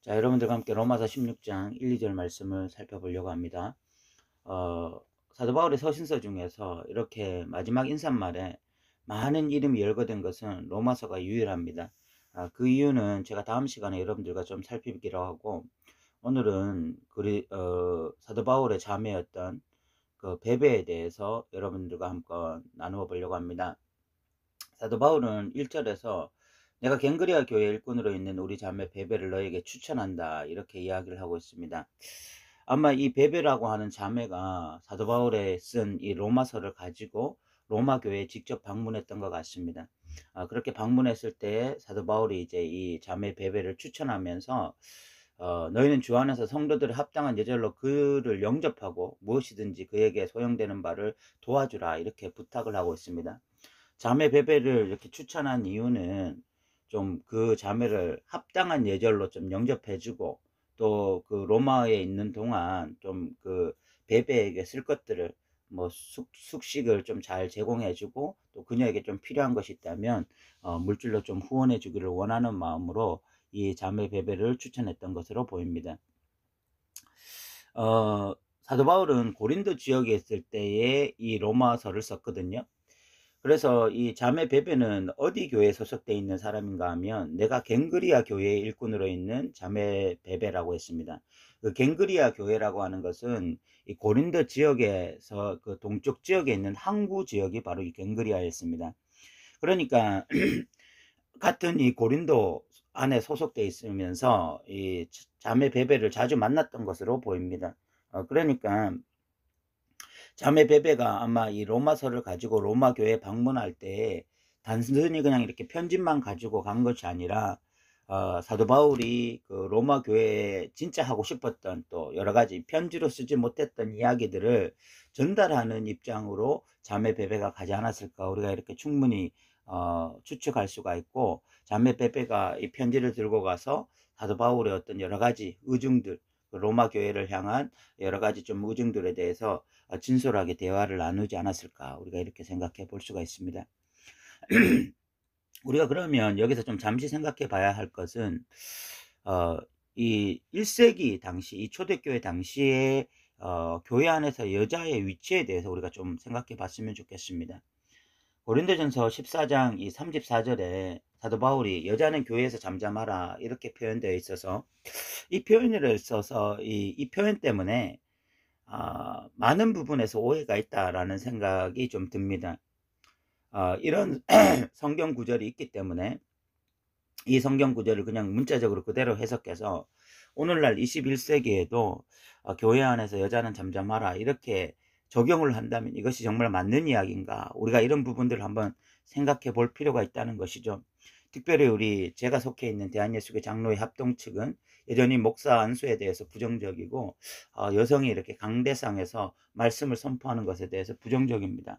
자, 여러분들과 함께 로마서 16장 1, 2절 말씀을 살펴보려고 합니다. 사도 바울의 서신서 중에서 이렇게 마지막 인사말에 많은 이름이 열거된 것은 로마서가 유일합니다. 그 이유는 제가 다음 시간에 여러분들과 좀 살펴보기로 하고, 오늘은 사도 바울의 자매였던 그 베베에 대해서 여러분들과 한번 나누어 보려고 합니다. 사도 바울은 1절에서 내가 갱그리아 교회 일꾼으로 있는 우리 자매 베베를 너에게 추천한다, 이렇게 이야기를 하고 있습니다. 아마 이 베베라고 하는 자매가 사도 바울에 쓴 이 로마서를 가지고 로마 교회에 직접 방문했던 것 같습니다. 그렇게 방문했을 때 사도 바울이 이제 이 자매 베베를 추천하면서 너희는 주 안에서 성도들의 합당한 예절로 그를 영접하고 무엇이든지 그에게 소용되는 바를 도와주라, 이렇게 부탁을 하고 있습니다. 자매 베베를 이렇게 추천한 이유는 좀 그 자매를 합당한 예절로 좀 영접해주고, 또 그 로마에 있는 동안 좀 그 베베에게 쓸 것들을 뭐 숙식을 좀 잘 제공해주고, 또 그녀에게 좀 필요한 것이 있다면 물질로 좀 후원해주기를 원하는 마음으로 이 자매 베베를 추천했던 것으로 보입니다. 사도 바울은 고린도 지역에 있을 때에 이 로마서를 썼거든요. 그래서 이 자매 베베는 어디 교회에 소속되어 있는 사람인가 하면, 내가 갱그리아 교회의 일꾼으로 있는 자매 베베라고 했습니다. 그 갱그리아 교회라고 하는 것은 이 고린도 지역에서 그 동쪽 지역에 있는 항구 지역이 바로 이 갱그리아였습니다. 그러니까 같은 이 고린도 안에 소속되어 있으면서 이 자매 베베를 자주 만났던 것으로 보입니다. 그러니까 자매 베베가 아마 이 로마서를 가지고 로마 교회 방문할 때 단순히 그냥 이렇게 편집만 가지고 간 것이 아니라, 사도 바울이 그 로마 교회에 진짜 하고 싶었던 또 여러 가지 편지로 쓰지 못했던 이야기들을 전달하는 입장으로 자매 베베가 가지 않았을까, 우리가 이렇게 충분히 추측할 수가 있고, 자매 베베가 이 편지를 들고 가서 사도 바울의 어떤 여러 가지 의중들, 그 로마 교회를 향한 여러 가지 좀 의중들에 대해서 진솔하게 대화를 나누지 않았을까, 우리가 이렇게 생각해 볼 수가 있습니다. 우리가 그러면 여기서 좀 잠시 생각해 봐야 할 것은, 이 1세기 당시, 이 초대교회 당시에 교회 안에서 여자의 위치에 대해서 우리가 좀 생각해 봤으면 좋겠습니다. 고린도전서 14장 이 34절에 사도 바울이 여자는 교회에서 잠잠하라, 이렇게 표현되어 있어서, 이 표현을 써서 이 표현 때문에 많은 부분에서 오해가 있다라는 생각이 좀 듭니다. 이런 성경 구절이 있기 때문에 이 성경 구절을 그냥 문자적으로 그대로 해석해서 오늘날 21세기에도 교회 안에서 여자는 잠잠하라, 이렇게 적용을 한다면 이것이 정말 맞는 이야기인가, 우리가 이런 부분들을 한번 생각해 볼 필요가 있다는 것이죠. 특별히 제가 속해 있는 대한예수교 장로회 합동 측은 여전히 목사 안수에 대해서 부정적이고, 여성이 이렇게 강대상에서 말씀을 선포하는 것에 대해서 부정적입니다.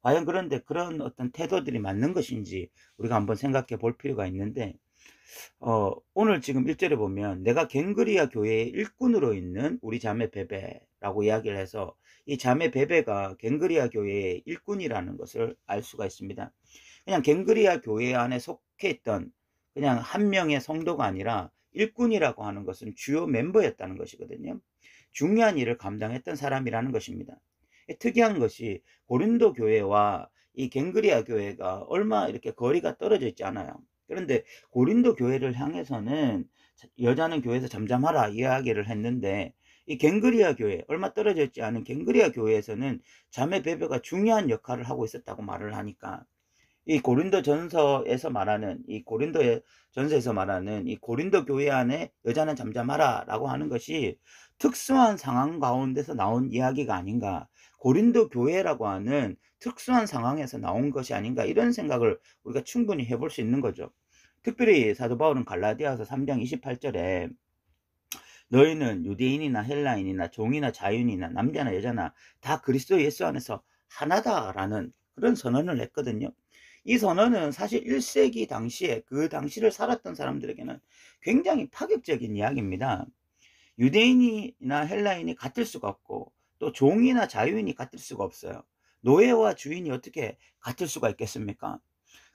과연 그런데 그런 어떤 태도들이 맞는 것인지 우리가 한번 생각해 볼 필요가 있는데, 오늘 지금 1절에 보면 내가 갱그리아 교회의 일꾼으로 있는 우리 자매 베베라고 이야기를 해서, 이 자매 베베가 갱그리아 교회의 일꾼이라는 것을 알 수가 있습니다. 그냥 갱그리아 교회 안에 속해 있던 그냥 한 명의 성도가 아니라 일꾼이라고 하는 것은 주요 멤버였다는 것이거든요. 중요한 일을 감당했던 사람이라는 것입니다. 특이한 것이 고린도 교회와 이 갱그리아 교회가 얼마 이렇게 거리가 떨어져 있지 않아요. 그런데 고린도 교회를 향해서는 여자는 교회에서 잠잠하라 이야기를 했는데, 이 갱그리아 교회, 얼마 떨어져 있지 않은 갱그리아 교회에서는 자매 베베가 중요한 역할을 하고 있었다고 말을 하니까, 이 고린도 전서에서 말하는 이 고린도 교회 안에 여자는 잠잠하라 라고 하는 것이 특수한 상황 가운데서 나온 이야기가 아닌가, 고린도 교회라고 하는 특수한 상황에서 나온 것이 아닌가, 이런 생각을 우리가 충분히 해볼 수 있는 거죠. 특별히 사도 바울은 갈라디아서 3장 28절에 너희는 유대인이나 헬라인이나 종이나 자유인이나 남자나 여자나 다 그리스도 예수 안에서 하나다라는 그런 선언을 했거든요. 이 선언은 사실 1세기 당시에 그 당시를 살았던 사람들에게는 굉장히 파격적인 이야기입니다. 유대인이나 헬라인이 같을 수가 없고, 또 종이나 자유인이 같을 수가 없어요. 노예와 주인이 어떻게 같을 수가 있겠습니까?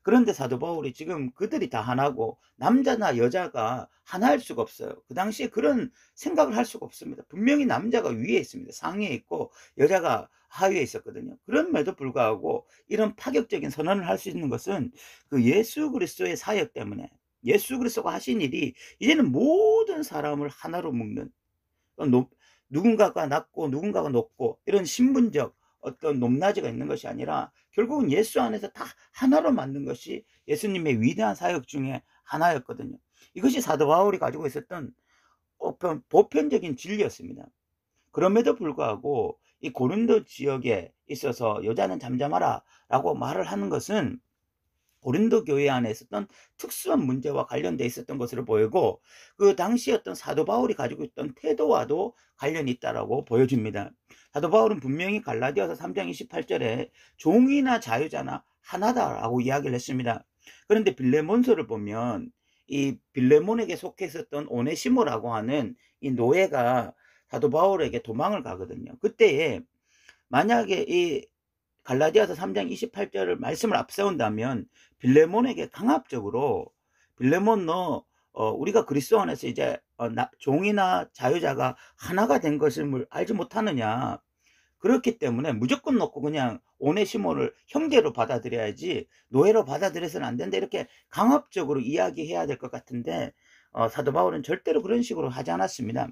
그런데 사도 바울이 지금 그들이 다 하나고 남자나 여자가 하나일 수가 없어요. 그 당시에 그런 생각을 할 수가 없습니다. 분명히 남자가 위에 있습니다. 상위에 있고 여자가 하위에 있었거든요. 그럼에도 불구하고 이런 파격적인 선언을 할 수 있는 것은 그 예수 그리스도의 사역 때문에, 예수 그리스도가 하신 일이 이제는 모든 사람을 하나로 묶는, 누군가가 낮고 누군가가 높고 이런 신분적 어떤 높낮이가 있는 것이 아니라 결국은 예수 안에서 다 하나로 만든 것이 예수님의 위대한 사역 중에 하나였거든요. 이것이 사도 바울이 가지고 있었던 보편적인 진리였습니다. 그럼에도 불구하고 이 고린도 지역에 있어서 여자는 잠잠하라 라고 말을 하는 것은 고린도 교회 안에 있었던 특수한 문제와 관련돼 있었던 것으로 보이고, 그 당시 어떤 사도 바울이 가지고 있던 태도와도 관련이 있다라고 보여집니다. 사도 바울은 분명히 갈라디아서 3장 28절에 종이나 자유자나 하나다라고 이야기를 했습니다. 그런데 빌레몬서를 보면 이 빌레몬에게 속해 있었던 오네시모라고 하는 이 노예가 사도 바울에게 도망을 가거든요. 그때에 만약에 이 갈라디아서 3장 28절을 말씀을 앞세운다면 빌레몬에게 강압적으로 빌레몬 너 우리가 그리스도 안에서 이제 종이나 자유자가 하나가 된 것을 알지 못하느냐. 그렇기 때문에 무조건 놓고 그냥 오네시모를 형제로 받아들여야지 노예로 받아들여서는 안 된다. 이렇게 강압적으로 이야기해야 될 것 같은데 사도 바울은 절대로 그런 식으로 하지 않았습니다.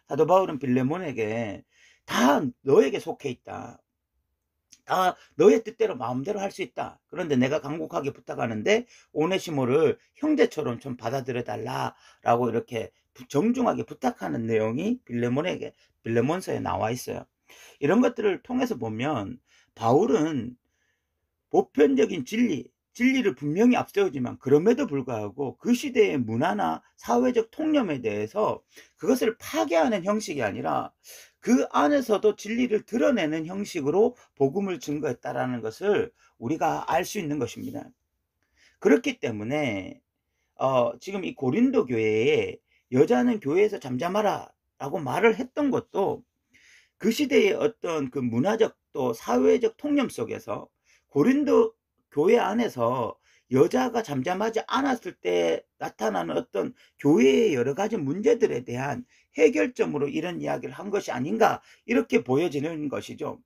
사도 바울은 빌레몬에게 다 너에게 속해 있다. 다 너의 뜻대로 마음대로 할 수 있다. 그런데 내가 간곡하게 부탁하는데 오네시모를 형제처럼 좀 받아들여 달라라고 이렇게 정중하게 부탁하는 내용이 빌레몬서에 나와 있어요. 이런 것들을 통해서 보면 바울은 보편적인 진리를 분명히 앞세우지만 그럼에도 불구하고 그 시대의 문화나 사회적 통념에 대해서 그것을 파괴하는 형식이 아니라 그 안에서도 진리를 드러내는 형식으로 복음을 증거했다라는 것을 우리가 알 수 있는 것입니다. 그렇기 때문에 지금 이 고린도 교회에 여자는 교회에서 잠잠하라 라고 말을 했던 것도 그 시대의 어떤 그 문화적 또 사회적 통념 속에서 고린도 교회 안에서 여자가 잠잠하지 않았을 때 나타나는 어떤 교회의 여러 가지 문제들에 대한 해결점으로 이런 이야기를 한 것이 아닌가, 이렇게 보여지는 것이죠.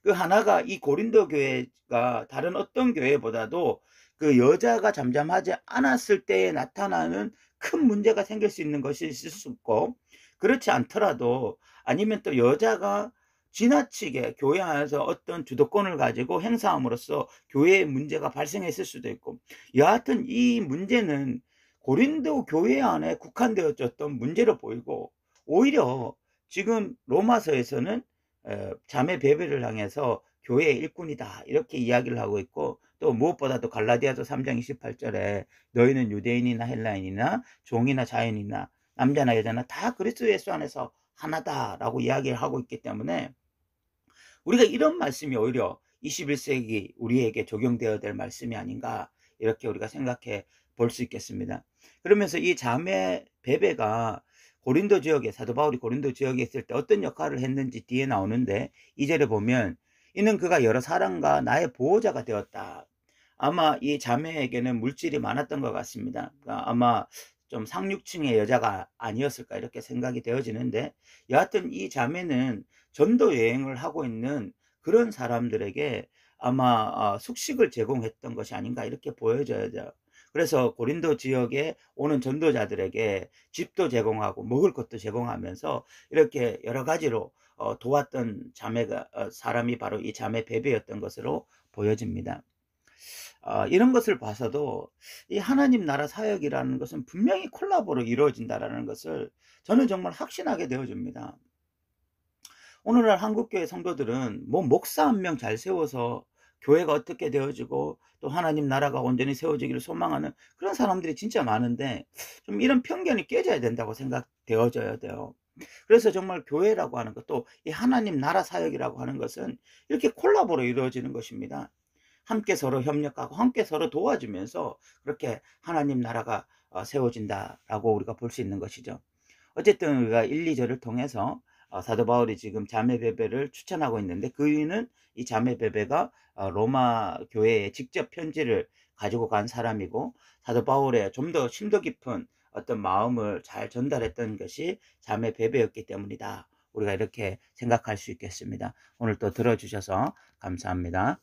그 하나가 이 고린도 교회가 다른 어떤 교회보다도 그 여자가 잠잠하지 않았을 때에 나타나는 큰 문제가 생길 수 있는 것이 있을 수 있고, 그렇지 않더라도 아니면 또 여자가 지나치게 교회 안에서 어떤 주도권을 가지고 행사함으로써 교회에 문제가 발생했을 수도 있고, 여하튼 이 문제는 고린도 교회 안에 국한되어졌던 문제로 보이고, 오히려 지금 로마서에서는 자매 베베를 향해서 교회의 일꾼이다 이렇게 이야기를 하고 있고, 또 무엇보다도 갈라디아서 3장 28절에 너희는 유대인이나 헬라인이나 종이나 자연이나 남자나 여자나 다 그리스도 예수 안에서 하나다라고 이야기를 하고 있기 때문에 우리가 이런 말씀이 오히려 21세기 우리에게 적용되어야 될 말씀이 아닌가, 이렇게 우리가 생각해 볼 수 있겠습니다. 그러면서 이 자매 베베가 고린도 지역에, 사도 바울이 고린도 지역에 있을 때 어떤 역할을 했는지 뒤에 나오는데, 2절에 보면 이는 그가 여러 사람과 나의 보호자가 되었다. 아마 이 자매에게는 물질이 많았던 것 같습니다. 그러니까 아마 좀 상류층의 여자가 아니었을까 이렇게 생각이 되어지는데, 여하튼 이 자매는 전도 여행을 하고 있는 그런 사람들에게 아마 숙식을 제공했던 것이 아닌가 이렇게 보여져야 돼요. 그래서 고린도 지역에 오는 전도자들에게 집도 제공하고 먹을 것도 제공하면서 이렇게 여러 가지로 도왔던 자매가 사람이 바로 이 자매 베베였던 것으로 보여집니다. 이런 것을 봐서도 이 하나님 나라 사역이라는 것은 분명히 콜라보로 이루어진다라는 것을 저는 정말 확신하게 되어줍니다. 오늘날 한국교회 성도들은 뭐 목사 한 명 잘 세워서 교회가 어떻게 되어지고 또 하나님 나라가 온전히 세워지기를 소망하는 그런 사람들이 진짜 많은데, 좀 이런 편견이 깨져야 된다고 생각되어져야 돼요. 그래서 정말 교회라고 하는 것도 이 하나님 나라 사역이라고 하는 것은 이렇게 콜라보로 이루어지는 것입니다. 함께 서로 협력하고 함께 서로 도와주면서 그렇게 하나님 나라가 세워진다라고 우리가 볼 수 있는 것이죠. 어쨌든 우리가 1, 2절을 통해서 사도 바울이 지금 자매 베베를 추천하고 있는데, 그 이유는 이 자매 베베가 로마 교회에 직접 편지를 가지고 간 사람이고, 사도 바울의 좀 더 심도 깊은 어떤 마음을 잘 전달했던 것이 자매 베베였기 때문이다. 우리가 이렇게 생각할 수 있겠습니다. 오늘 또 들어주셔서 감사합니다.